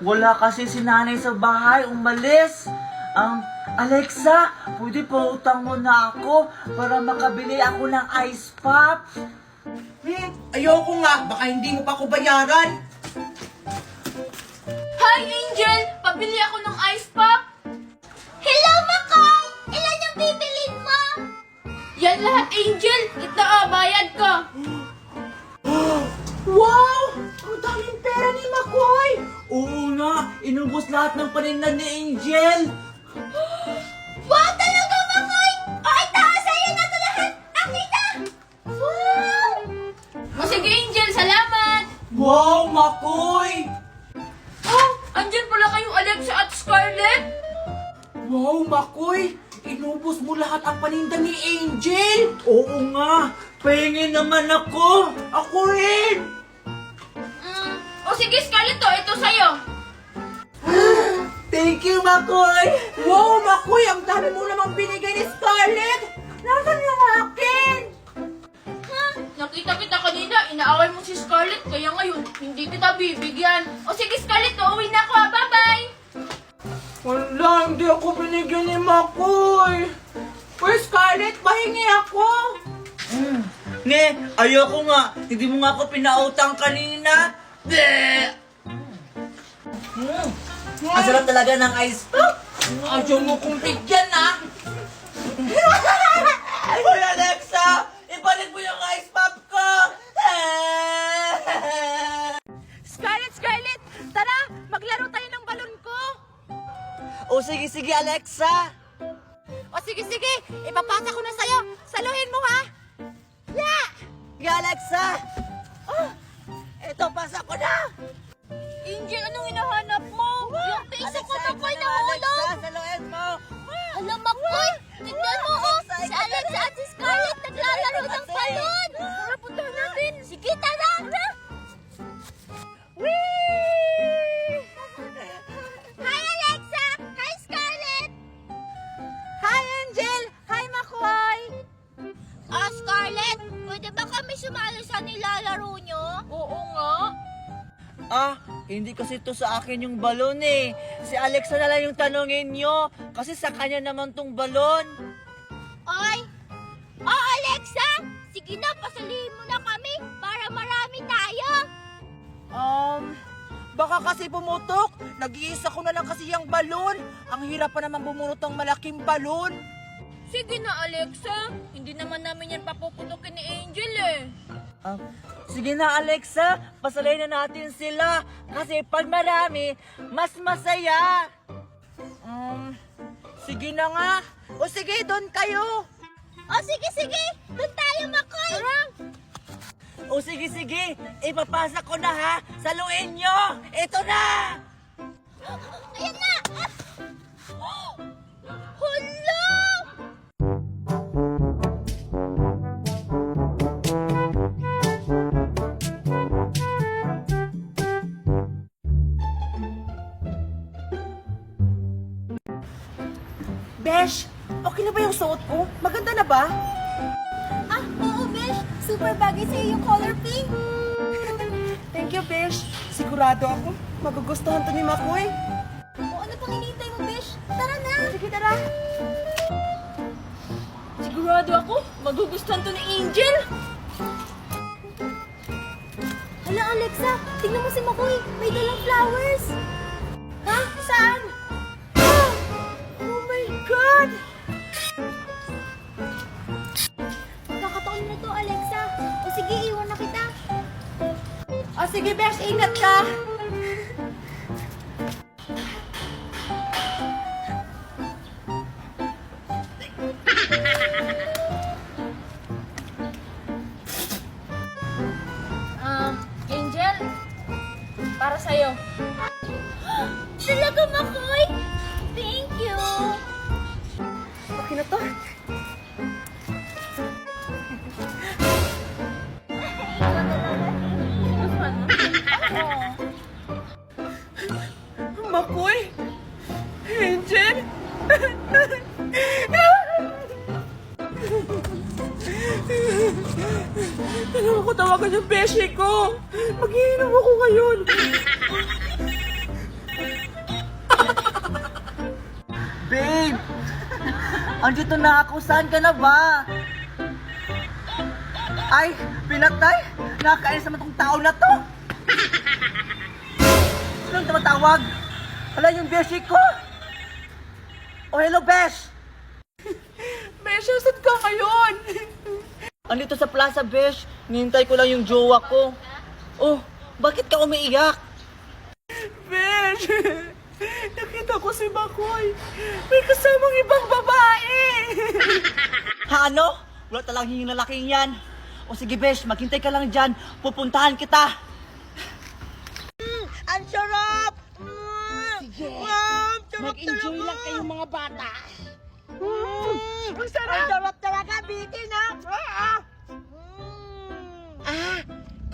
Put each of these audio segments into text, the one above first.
Wala kasi si nanay sa bahay, umalis. Alexa, pwede pa utang mo na ako para makabili ako ng ice pop? Ayoko nga, baka hindi mo pa ako bayaran. Hi, Angel! Pabili ako ng ice pop! Hello, Makoy! Ilan yung bibilin mo? Yan lahat, Angel! Ito, bayad ka! Wow! Ang daming pera ni Makoy! Oo nga, inubos lahat ng paninda ni Angel. Wow, talaga, Makoy! O, ito, sa'yo na ito lahat! Akita! Wow! O, sige, Angel, salamat! Wow, Makoy! Oh, andyan pala kayong Alexa at Scarlett! Wow, Makoy! Inubos mo lahat ang paninda ni Angel! Oo nga, pahingin naman ako. Ako rin! O, sige, Scarlett, ito sa'yo! Thank you, Makoy! Wow, Makoy! Ang dami mo namang binigay ni Scarlett! Nasaan yung akin? Nakita kita kanina, inaaway mo si Scarlett, kaya ngayon, hindi kita bibigyan. O sige, Scarlett, uuwi na ako, ha? Bye-bye! Wala, hindi ako binigyan ni Makoy! Uy, Scarlett, pahingi ako! Ne, ayoko nga. Hindi mo nga ako pinautang kanina. Ang sarap talaga ng ice pop. Ayaw mo kong bigyan, ha? Hoy, Alexa! Ibalik mo yung ice pop ko! Scarlett! Tara! Maglaro tayo ng balon ko! O sige, Alexa. O sige! Ipapasa ko na sa'yo! Saluhin mo, ha! Yeah! Sige, Alexa. Ito, pasa ko na. Angel, anong hinahanap mo? Yung piso ko na ko'y nahulog! Alexa, saluhin mo. Alam, Makoy! Tignan mo, Si Alexa at si Scarlett naglalaro ng balon! Tara, punta natin! Sige, tara! Hi, Alexa! Hi, Scarlett! Hi, Angel! Hi, Makoy! Scarlett, pwede ba kami sumali sa nilalaro nyo? Oo nga. Hindi kasi to sa akin yung balon eh. Si Alexa na lang yung tanongin nyo. Kasi sa kanya naman tong balon. Oy! Alexa! Sige na, pasalihin mo na kami para marami tayo! Baka kasi pumutok. Nag-iisa ko na lang kasi yung balon. Ang hirap pa naman bumunot ng malaking balon. Sige na, Alexa. Hindi naman namin yan papuputukin ni Angel eh. Sige na, Alexa. Pasalay na natin sila. Kasi pag marami, mas masaya. Sige na nga. O sige, doon kayo. O sige! Doon tayo, Makoy! O sige. Ipapasa ko na ha. Saluin nyo. Ito na. Ayan na! Hala! Besh, okay na ba yung suot ko? Maganda na ba? Oo, Besh! Super bagay sa'yo yung color pink! Thank you, Besh. Sigurado ako, magugustuhan to ni Makoy. O ano pang hinihintay mo, Besh? Tara na! Sige, tara. Sigurado ako, magugustuhan to ni Angel! Hala, Alexa! Tignan mo si Makoy! May dalang flowers! Ha? Saan? Oh my God! Kakataon na to, Alexa! O sige, iwan na kita! O sige, Besh, ingat ka. Angel, para sa'yo. Talaga, Makoy? Thank you! Okay na to. Makoy? Angel? Kailangan ko tawagan yung beshi ko. Mag-iinom ako ngayon. Andito na ako. Saan ka na ba? Ay, pinatay. Nakakainis naman tong tao na to. Sinong tumatawag? Wala yung beshi ko. Oh, hello, Besh. Besh, saan ka ngayon? Andito sa Plaza, Besh. Nihintay ko lang yung jowa ko. Oh, bakit ka umiiyak? Besh, nakita ko si Makoy. May kasamang ibang babae. Ha, ano? Wala talagang yung lalaking yan. O sige, Besh, maghintay ka lang dyan. Pupuntahan kita. Ang sarap! Sige. Wow, sarap Mag-enjoy talaga. lang kayong mga bata. Ang sarap! Ang sarap talaga, bitin ha?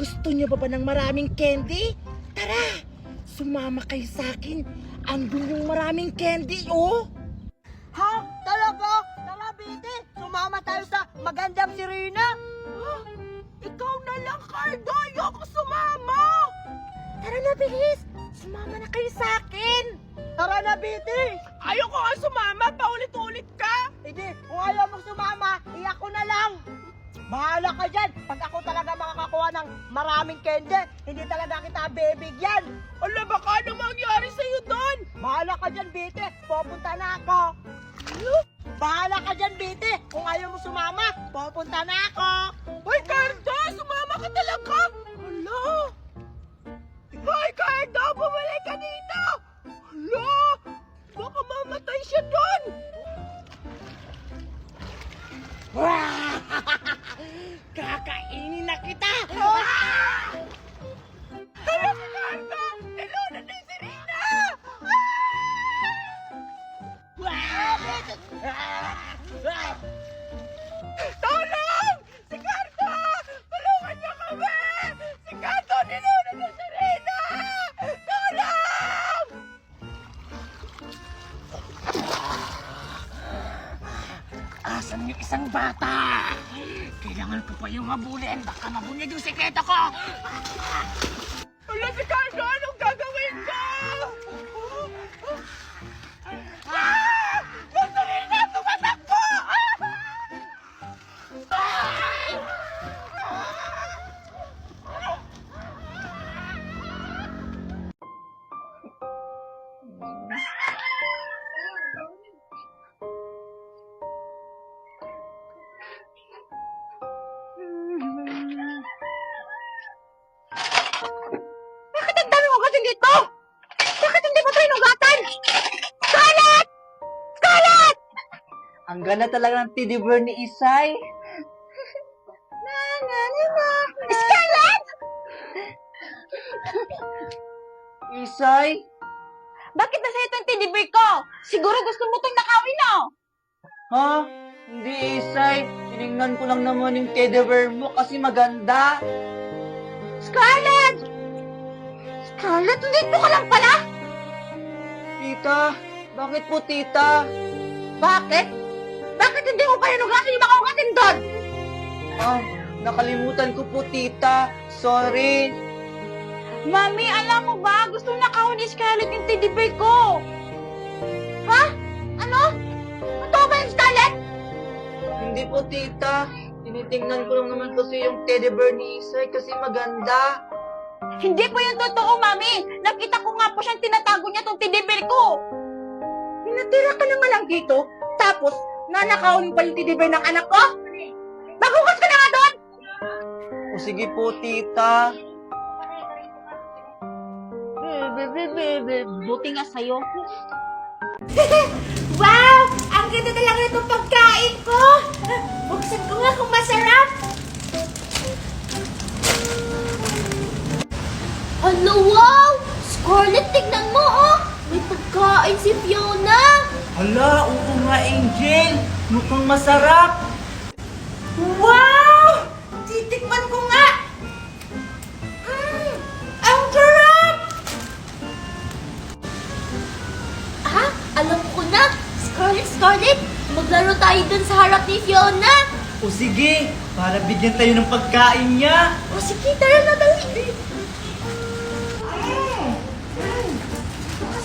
Gusto niyo ba ng maraming candy? Tara, sumama kayo sa akin. Andun yung maraming candy, oh. Ha? Talaga? Tara, Biti. Sumama tayo sa magandang si Rina. Ikaw na lang, Cardo! Ayoko sumama! Tara na, bilis. Sumama na kayo sa akin. Tara na, Biti. Ayoko nga sumama! Paulit-ulit ka! Hindi, kung ayaw mong sumama, iyak ko na lang. Bahala ka dyan. Pag ako talaga makakakuha ng maraming candy, hindi talaga kita bibigyan. Ala, baka ano mangyari sa'yo doon? Bahala ka dyan, Biti. Pupunta na ako. Bahala ka dyan, Biti. Kung ayaw mo sumama, pupunta na ako. Hoy, Cardo! Sumama ka talaga! Ala! Hoy, Cardo! Bumalik ka dito! Ala! Baka mamatay siya doon! Kakainin na kita. Hala si Cardo! Nilunan din si Rina! Tulong! Si Cardo! Tulungan niyo kami! Si Cardo! Nilunan din si Rina! Tulong! Asan yung isang bata? Kailangan ko pa yung habulin. Baka mabunyag yung sekreto ko. Hala si Cardo! Anong gagawin ko? Gusto Rina! Tumatakbo! Bakit ang dami mo kasi dito? Bakit hindi mo ito inugatan? Scarlett! Scarlett! Ang ganda talaga ng teddy bear ni Isay. Scarlett! Isay? Bakit nasa ito ang teddy bear ko? Siguro gusto mo itong nakawin, no? Ha? Hindi, Isay. Tinignan ko lang naman yung teddy bear mo kasi maganda. Scarlett! Scarlett, nandito ka lang pala? Tita, bakit po tita? Bakit? Bakit hindi mo pa inugasan yung mga ugasin doon? Ah, nakalimutan ko po tita. Sorry. Mami, alam mo ba? Gusto nakawin ni Scarlett yung teddy bear ko. Ha? Ano? Totoo ba yung Scarlett? Hindi po tita. Tinitingnan ko lang naman kasi yung teddy bear ni Isay kasi maganda. Hindi po yung totoo, Mami. Nakita ko nga po siyang tinatago niya tong teddy bear ko. Pinatira ka na nga lang dito, tapos nanakawin pa yung teddy bear ng anak ko? Maghugas ka na nga doon! O sige po tita. Buti nga sa'yo. Wow! Ang ganda talaga itong pagkain ko! Buksan ko nga kung masarap! Hala, wow! Scarlett, tignan mo, oh! May pagkain si Fiona! Hala, oo nga Angel. Mukhang masarap. Wow! Titikman ko nga! Ang sarap! Ah, alam ko na! Scarlett! Maglaro tayo dun sa harap ni Fiona! O sige, para bigyan tayo ng pagkain niya. O sige, tara na, dali!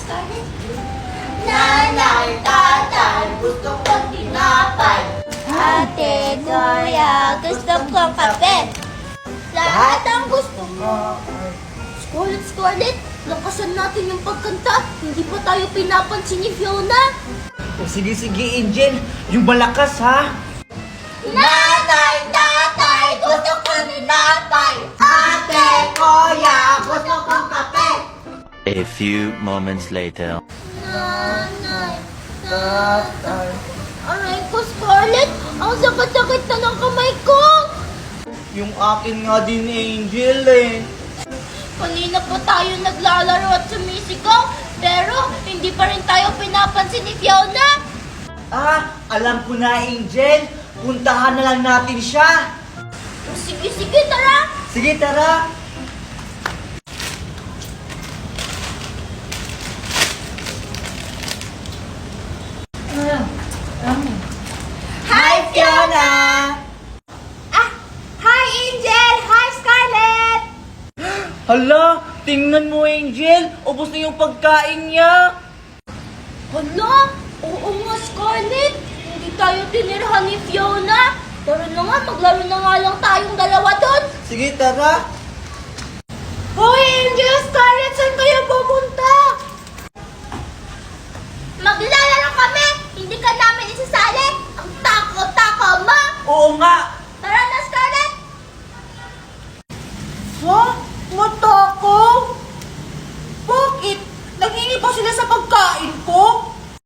Scarlett? Nanay, tatay, gusto ko tinapay! Ate, kuya, gusto ko kape. Lahat ang gusto mo. Scarlett, lakasan natin yung pagkanta. Hindi pa tayo pinapansin ni Fiona. O sige, Angel. Yung malakas, ha? Nanay, tatay, gusto ko ni natay. Ate, kuya, gusto kong kape. A few moments later. Nanay, tatay. Aray ko, Scarlett. Ang sakit-sakit na ng kamay ko. Yung akin nga din, Angel, eh. Kanina pa tayo naglalaro at sumisigaw, pero hindi pa rin tayo pinapansin ni Fiona. Ah, alam ko na, Angel. Puntahan na lang natin siya. Sige, tara. Sige, tara. Hi, Fiona! Hi, Angel! Hi, Scarlett! Hala, tingnan mo, Angel. Ubus na yung pagkain niya. Hala, oo nga, Scarlett. Hindi tayo tinirahan ni Fiona. Tara na nga, maglaro na nga lang tayong dalawa doon. Sige, tara. Hoy, Angel, Scarlett, saan kayo pupunta? Maglalaro kami! Hindi ka namin isasali! Ang tako-tako mo! Oo nga,